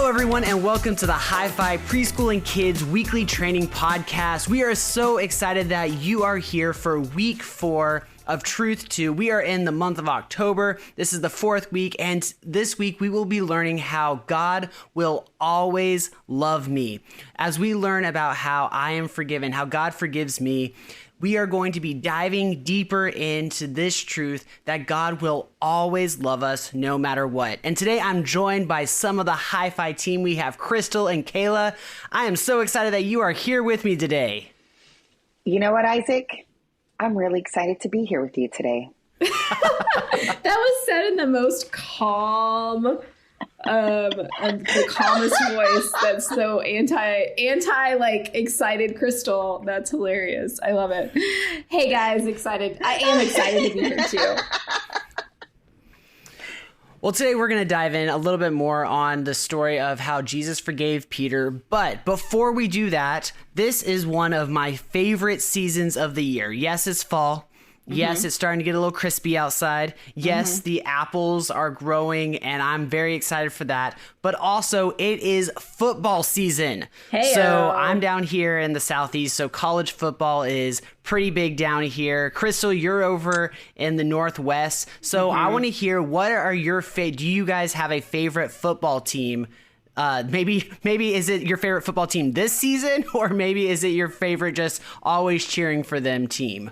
Hello, everyone, and welcome to the Hyfi Preschool and Kids Weekly Training Podcast. We are so excited that you are here for week 4 of Truth 2. We are in the month of October. This is the 4th week, and this week we will be learning how God will always love me. As we learn about how I am forgiven, how God forgives me, we are going to be diving deeper into this truth that God will always love us no matter what. And today I'm joined by some of the Hyfi team. We have Crystal and Kayla. I am so excited that you are here with me today. You know what, Isaac? I'm really excited to be here with you today. That was said in the most calm, the calmest voice. That's so anti like excited Crystal. That's hilarious. I love it. Hey guys, excited. I am excited to be here too. Well, today we're going to dive in a little bit more on the story of how Jesus forgave Peter. But before we do that, this is one of my favorite seasons of the year. Yes, it's fall. Yes, it's starting to get a little crispy outside. Yes, the apples are growing, and I'm very excited for that. But also, it is football season. Hey-o. So I'm down here in the Southeast, so college football is pretty big down here. Crystal, you're over in the Northwest. So I want to hear, what are your do you guys have a favorite football team? Maybe is it your favorite football team this season, or maybe is it your favorite just always cheering for them team?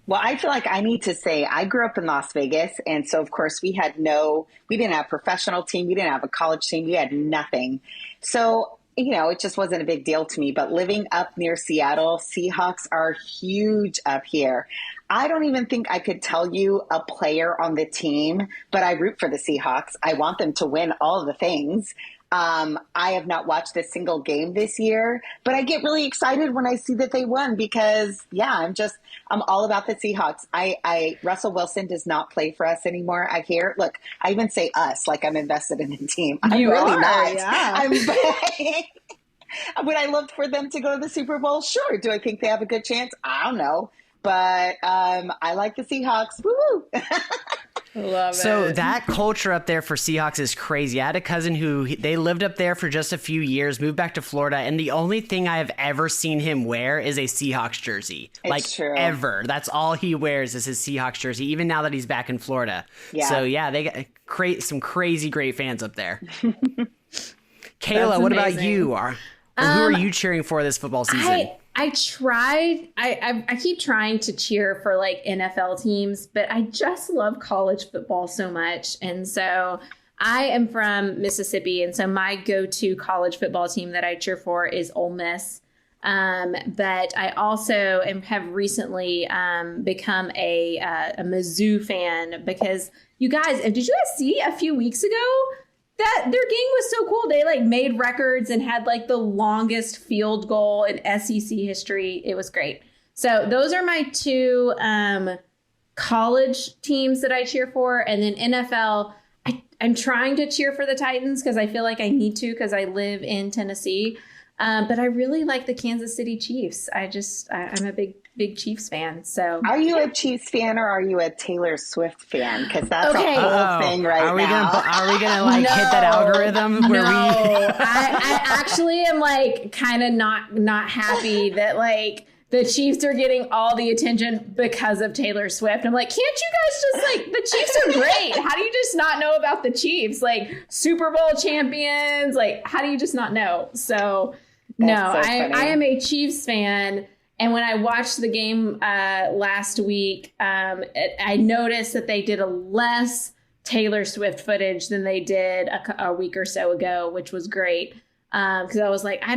Well, I feel like I need to say I grew up in Las Vegas. And so, of course, we didn't have a professional team. We didn't have a college team. We had nothing. So, it just wasn't a big deal to me. But living up near Seattle, Seahawks are huge up here. I don't even think I could tell you a player on the team, but I root for the Seahawks. I want them to win all the things. I have not watched a single game this year, but I get really excited when I see that they won because, I'm all about the Seahawks. Russell Wilson does not play for us anymore. I hear, look, I even say us like I'm invested in the team. I'm you really are, not. yeah. Would I love for them to go to the Super Bowl? Sure. Do I think they have a good chance? I don't know. But I like the Seahawks. Woo! Love it. So that culture up there for Seahawks is crazy. I had a cousin they lived up there for just a few years, moved back to Florida, and the only thing I have ever seen him wear is a Seahawks jersey. It's true. Ever. That's all he wears is his Seahawks jersey, even now that he's back in Florida. Yeah. So yeah, they got some crazy great fans up there. Kayla, what about you? Who are you cheering for this football season? I keep trying to cheer for like NFL teams, but I just love college football so much. And so I am from Mississippi. And so my go-to college football team that I cheer for is Ole Miss. But I also have recently become a Mizzou fan because you guys, did you guys see a few weeks ago that their game was so cool? They like made records and had like the longest field goal in SEC history. It was great. So those are my two college teams that I cheer for. And then NFL, I'm trying to cheer for the Titans because I feel like I need to because I live in Tennessee. But I really like the Kansas City Chiefs. I'm a big Chiefs fan. So are you a Chiefs fan or are you a Taylor Swift fan? Because that's a whole thing now. Are we gonna like hit that algorithm? I actually am like kind of not happy that like the Chiefs are getting all the attention because of Taylor Swift. I'm like, can't you guys just like, the Chiefs are great. How do you just not know about the Chiefs? Like Super Bowl champions. Like, how do you just not know? So I am a Chiefs fan. And when I watched the game last week, I noticed that they did a less Taylor Swift footage than they did a week or so ago, which was great. Because I was like, I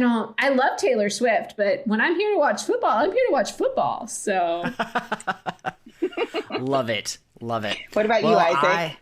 love Taylor Swift, but when I'm here to watch football, I'm here to watch football. So Love it. What about you, Isaac?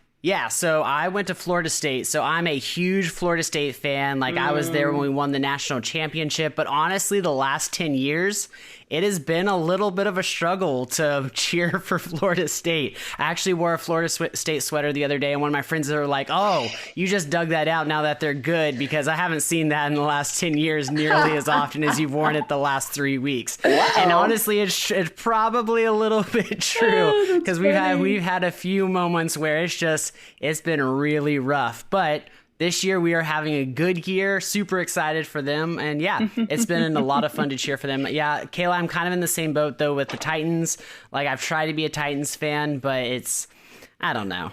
So I went to Florida State, so I'm a huge Florida State fan. Like, I was there when we won the national championship, but honestly, the last 10 years, it has been a little bit of a struggle to cheer for Florida State. I actually wore a Florida State sweater the other day, and one of my friends were like, oh, you just dug that out now that they're good, because I haven't seen that in the last 10 years nearly as often as you've worn it the last 3 weeks. Wow. And honestly, it's probably a little bit true, because we've had a few moments where it's been really rough. But this year we are having a good year. Super excited for them. And yeah, it's been a lot of fun to cheer for them. Yeah, Kayla, I'm kind of in the same boat though with the Titans. Like I've tried to be a Titans fan, but I don't know.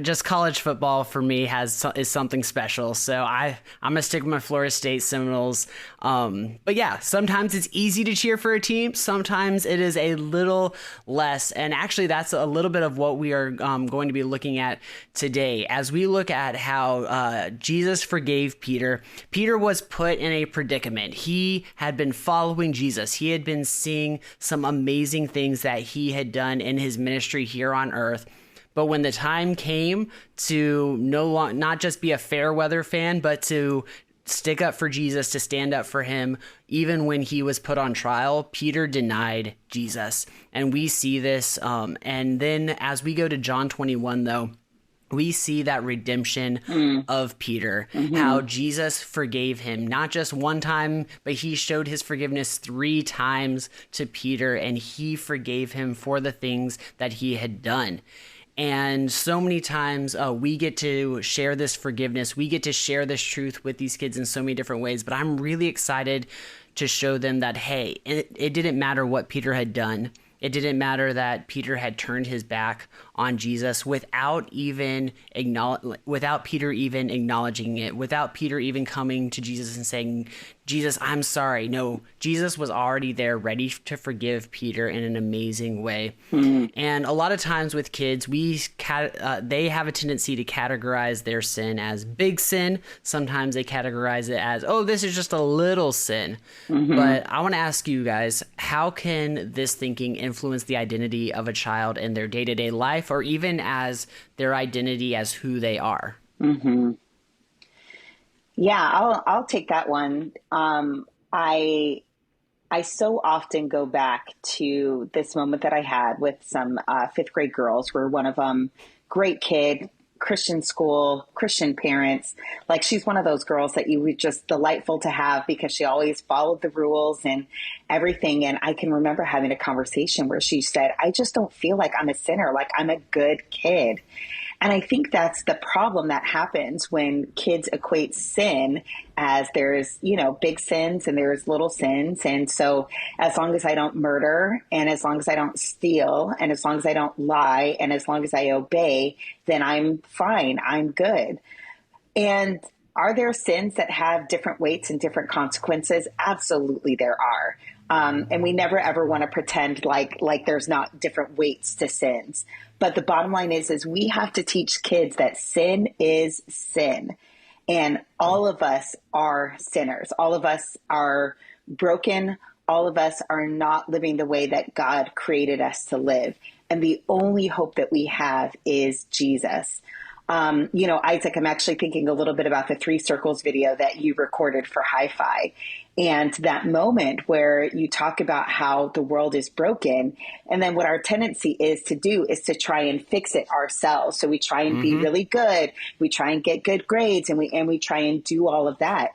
Just college football for me is something special. So I'm gonna stick with my Florida State Seminoles. But yeah, sometimes it's easy to cheer for a team. Sometimes it is a little less. And actually, that's a little bit of what we are going to be looking at today as we look at how Jesus forgave Peter. Peter was put in a predicament. He had been following Jesus. He had been seeing some amazing things that he had done in his ministry here on earth. But when the time came to not just be a fair weather fan, but to stick up for Jesus, to stand up for him, even when he was put on trial, Peter denied Jesus. And we see this. And then as we go to John 21, though, we see that redemption of Peter, how Jesus forgave him, not just one time, but he showed his forgiveness 3 times to Peter, and he forgave him for the things that he had done. And so many times we get to share this forgiveness. We get to share this truth with these kids in so many different ways. But I'm really excited to show them that, hey, it didn't matter what Peter had done. It didn't matter that Peter had turned his back on Jesus without Peter even acknowledging it, without Peter even coming to Jesus and saying, Jesus, I'm sorry. No, Jesus was already there ready to forgive Peter in an amazing way. And a lot of times with kids, they have a tendency to categorize their sin as big sin. Sometimes they categorize it as, oh, this is just a little sin. But I want to ask you guys, how can this thinking influence the identity of a child in their day-to-day life, or even as their identity as who they are? Yeah, I'll take that one. I so often go back to this moment that I had with some 5th grade girls, where one of them, great kid, Christian school, Christian parents. Like, she's one of those girls that you would just delightful to have because she always followed the rules and everything. And I can remember having a conversation where she said, I just don't feel like I'm a sinner. Like, I'm a good kid. And I think that's the problem that happens when kids equate sin as there's, big sins and there's little sins. And so as long as I don't murder, and as long as I don't steal, and as long as I don't lie, and as long as I obey, then I'm fine. I'm good. And are there sins that have different weights and different consequences? Absolutely there are. And we never ever want to pretend like there's not different weights to sins. But the bottom line is we have to teach kids that sin is sin. And all of us are sinners. All of us are broken. All of us are not living the way that God created us to live. And the only hope that we have is Jesus. Isaac, I'm actually thinking a little bit about the 3 circles video that you recorded for Hyfi. And that moment where you talk about how the world is broken. And then what our tendency is to do is to try and fix it ourselves. So we try and be really good. We try and get good grades, and we try and do all of that.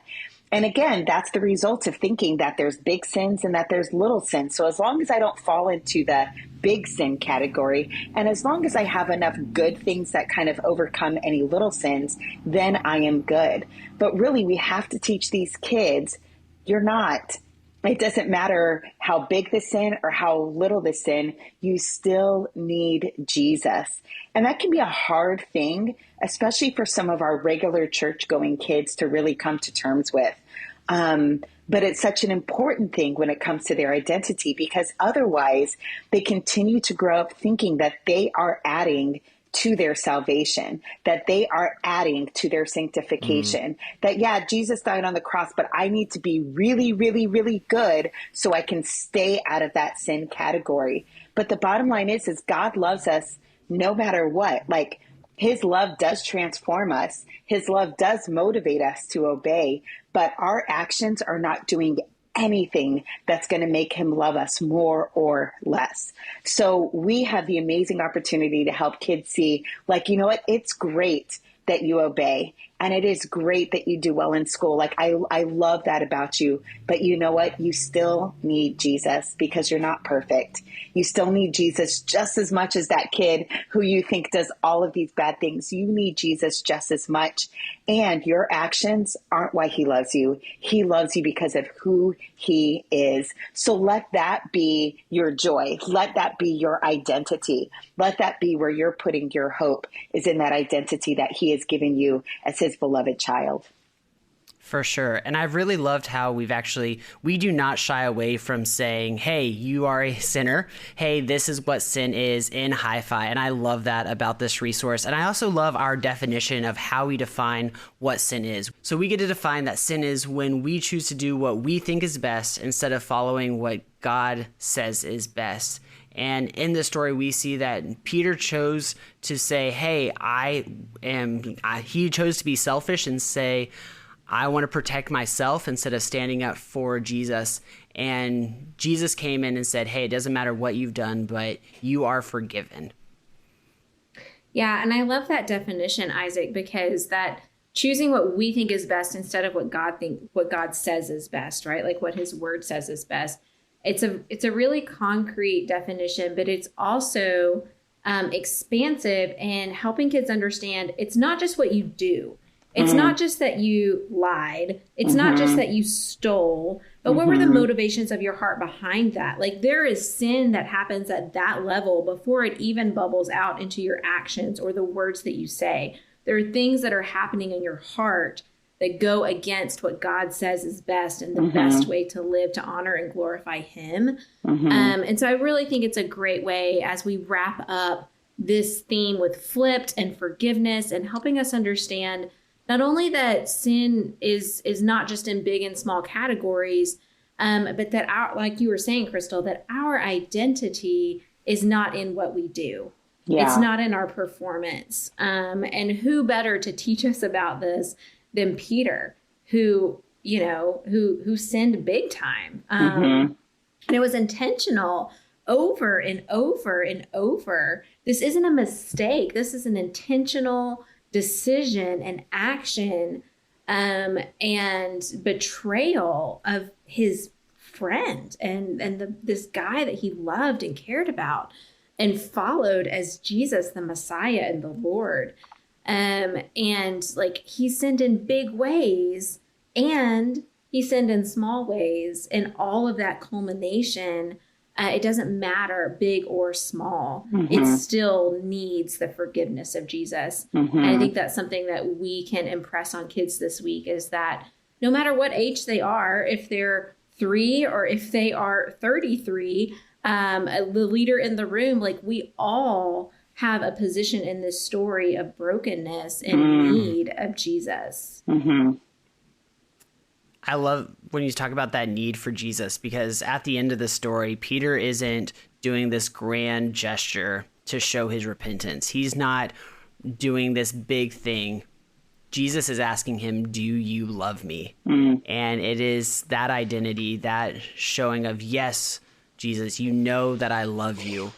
And again, that's the result of thinking that there's big sins and that there's little sins. So as long as I don't fall into the big sin category, and as long as I have enough good things that kind of overcome any little sins, then I am good. But really, we have to teach these kids, you're not. It doesn't matter how big the sin or how little the sin, you still need Jesus. And that can be a hard thing, especially for some of our regular church-going kids to really come to terms with. But it's such an important thing when it comes to their identity, because otherwise they continue to grow up thinking that they are adding to their salvation, that they are adding to their sanctification, that, yeah, Jesus died on the cross, but I need to be really, really, really good so I can stay out of that sin category. But the bottom line is God loves us no matter what. Like, his love does transform us. His love does motivate us to obey, but our actions are not doing anything that's going to make him love us more or less. So we have the amazing opportunity to help kids see, like, you know what? It's great that you obey. And it is great that you do well in school. Like, I love that about you. But you know what? You still need Jesus because you're not perfect. You still need Jesus just as much as that kid who you think does all of these bad things. You need Jesus just as much. And your actions aren't why he loves you. He loves you because of who he is. So let that be your joy. Let that be your identity. Let that be where you're putting your hope, is in that identity that he has given you as his beloved child. For sure. And I've really loved how we do not shy away from saying, hey, you are a sinner. Hey, this is what sin is in Hyfi. And I love that about this resource. And I also love our definition of how we define what sin is. So we get to define that sin is when we choose to do what we think is best instead of following what God says is best. And in this story, we see that Peter chose to say, hey, he chose to be selfish and say, I want to protect myself instead of standing up for Jesus. And Jesus came in and said, hey, it doesn't matter what you've done, but you are forgiven. Yeah, and I love that definition, Isaac, because that choosing what we think is best instead of what God says is best, right? Like what his word says is best. It's a really concrete definition, but it's also expansive and helping kids understand it's not just what you do. It's not just that you lied. It's not just that you stole, but what were the motivations of your heart behind that? Like, there is sin that happens at that level before it even bubbles out into your actions or the words that you say. There are things that are happening in your heart that go against what God says is best and the best way to live, to honor and glorify him. And so I really think it's a great way as we wrap up this theme with flipped and forgiveness and helping us understand not only that sin is not just in big and small categories, but that like you were saying, Crystal, that our identity is not in what we do. Yeah. It's not in our performance. And who better to teach us about this than Peter, who sinned big time. And it was intentional over and over and over. This isn't a mistake. This is an intentional decision and action and betrayal of his friend and this guy that he loved and cared about and followed as Jesus, the Messiah and the Lord. And like he sinned in big ways and he sinned in small ways, and all of that culmination, it doesn't matter big or small. It still needs the forgiveness of Jesus. And I think that's something that we can impress on kids this week, is that no matter what age they are, if they're 3 or if they are 33, the leader in the room, like we all have a position in this story of brokenness and need of Jesus. I love when you talk about that need for Jesus, because at the end of the story, Peter isn't doing this grand gesture to show his repentance. He's not doing this big thing. Jesus is asking him, do you love me? And it is that identity, that showing of, yes, Jesus, you know that I love you,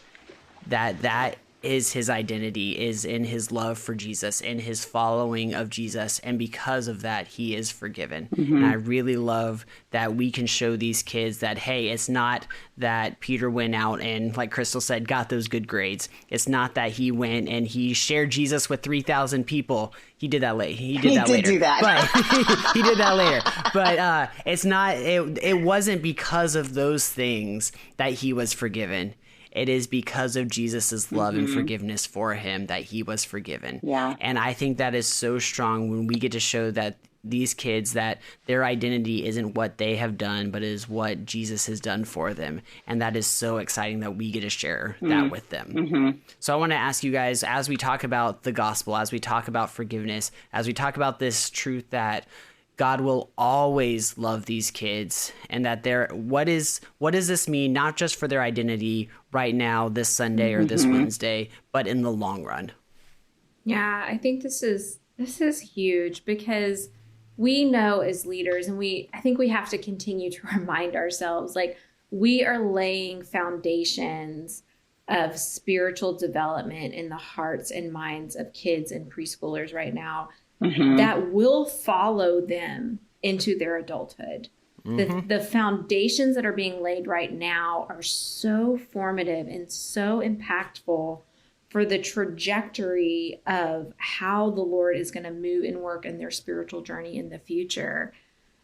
that is his identity, is in his love for Jesus, in his following of Jesus. And because of that, he is forgiven. And I really love that we can show these kids that, hey, it's not that Peter went out and, like Crystal said, got those good grades. It's not that he went and he shared Jesus with 3,000 people. He did that later. He did that. But he did that later. But it's not, it wasn't because of those things that he was forgiven. It is because of Jesus's love and forgiveness for him that he was forgiven. Yeah. And I think that is so strong when we get to show that these kids, that their identity isn't what they have done, but is what Jesus has done for them. And that is so exciting that we get to share that with them. So I want to ask you guys, as we talk about the gospel, as we talk about forgiveness, as we talk about this truth that God will always love these kids, and that what does this mean, not just for their identity right now, this Sunday or this Wednesday, but in the long run? Yeah, I think this is huge, because we know as leaders, and I think we have to continue to remind ourselves, like, we are laying foundations of spiritual development in the hearts and minds of kids and preschoolers right now that will follow them into their adulthood. The foundations that are being laid right now are so formative and so impactful for the trajectory of how the Lord is going to move and work in their spiritual journey in the future.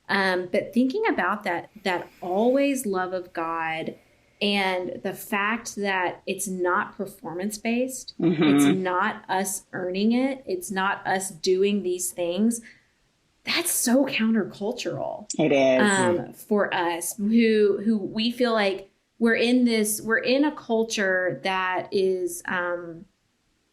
But thinking about that always love of God and the fact that it's not performance-based, it's not us earning it, it's not us doing these things, that's so countercultural. It is. For us who we feel like we're in a culture that is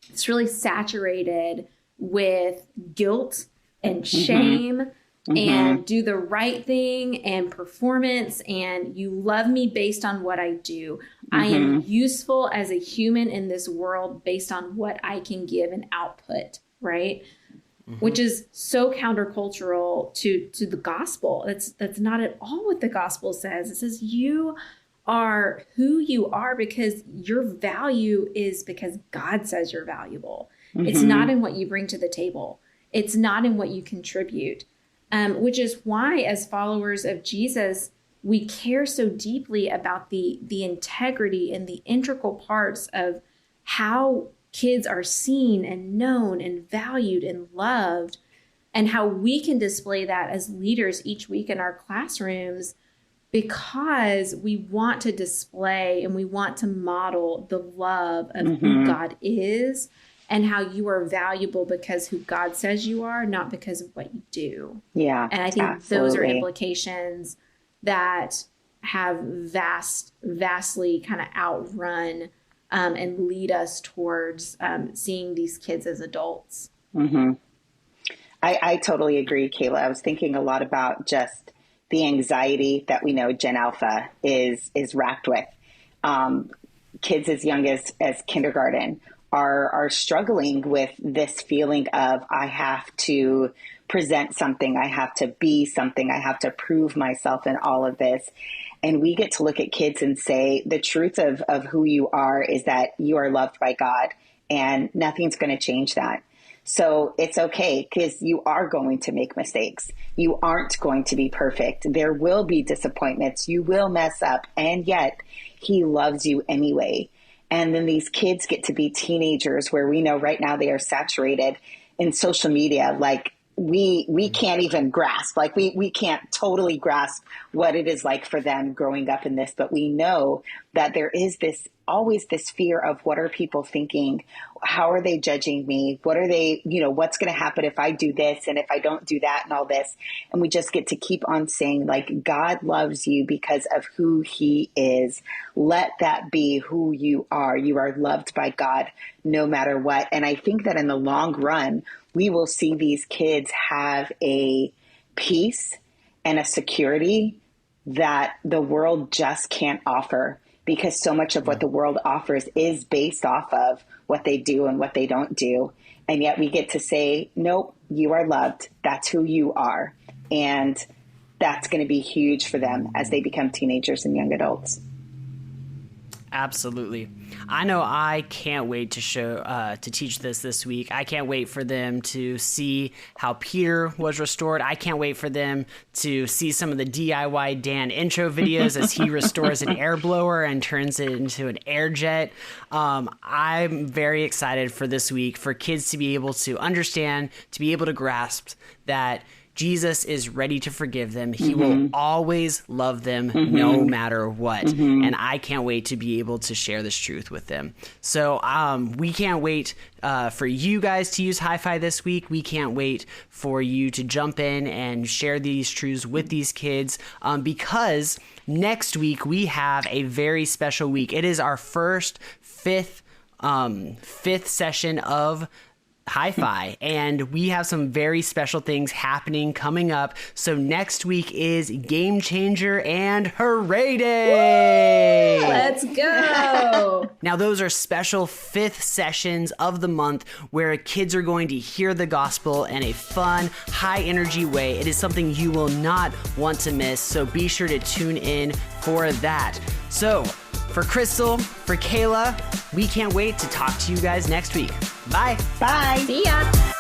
it's really saturated with guilt and shame and do the right thing and performance, and you love me based on what I do. I am useful as a human in this world based on what I can give and output, right? Which is so countercultural to the gospel. That's not at all what the gospel says. It says you are who you are because your value is because God says you're valuable. It's not in what you bring to the table. It's not in what you contribute. Which is why, as followers of Jesus, we care so deeply about the integrity and the integral parts of how kids are seen and known and valued and loved, and how we can display that as leaders each week in our classrooms, because we want to display and we want to model the love of who God is and how you are valuable because who God says you are, not because of what you do. Yeah. And I think absolutely. those are implications that have vastly kind of outrun and lead us towards seeing these kids as adults. I totally agree, Kayla. I was thinking a lot about just the anxiety that we know Gen Alpha is racked with. Kids as young as kindergarten are struggling with this feeling of, I have to present something, I have to be something, I have to prove myself in all of this. And we get to look at kids and say, the truth of who you are is that you are loved by God, and nothing's going to change that. So it's okay, because you are going to make mistakes. You aren't going to be perfect. There will be disappointments. You will mess up. And yet he loves you anyway. And then these kids get to be teenagers, where we know right now they are saturated in social media. Like we can't even grasp, like we can't totally grasp what it is like for them growing up in this. But we know that there is always this fear of, what are people thinking? How are they judging me? What are they, what's going to happen if I do this and if I don't do that and all this? And we just get to keep on saying, like, God loves you because of who he is. Let that be who you are. You are loved by God no matter what. And I think that in the long run, we will see these kids have a peace and a security that the world just can't offer, because so much of what the world offers is based off of what they do and what they don't do. And yet we get to say, nope, you are loved. That's who you are. And that's going to be huge for them as they become teenagers and young adults. Absolutely. I know I can't wait to teach this week. I can't wait for them to see how Peter was restored. I can't wait for them to see some of the DIY Dan intro videos as he restores an air blower and turns it into an air jet. I'm very excited for this week, for kids to be able to understand, to be able to grasp that Jesus is ready to forgive them. He will always love them no matter what. And I can't wait to be able to share this truth with them. So we can't wait for you guys to use Hyfi this week. We can't wait for you to jump in and share these truths with these kids, because next week we have a very special week. It is our fifth session of Hyfi, and we have some very special things happening coming up. So next week is Game Changer and Hooray Day! Woo! Let's go! Now those are special 5th sessions of the month where kids are going to hear the gospel in a fun, high energy way. It is something you will not want to miss, so be sure to tune in for that. So For Crystal, for Kayla, we can't wait to talk to you guys next week. Bye. Bye. See ya.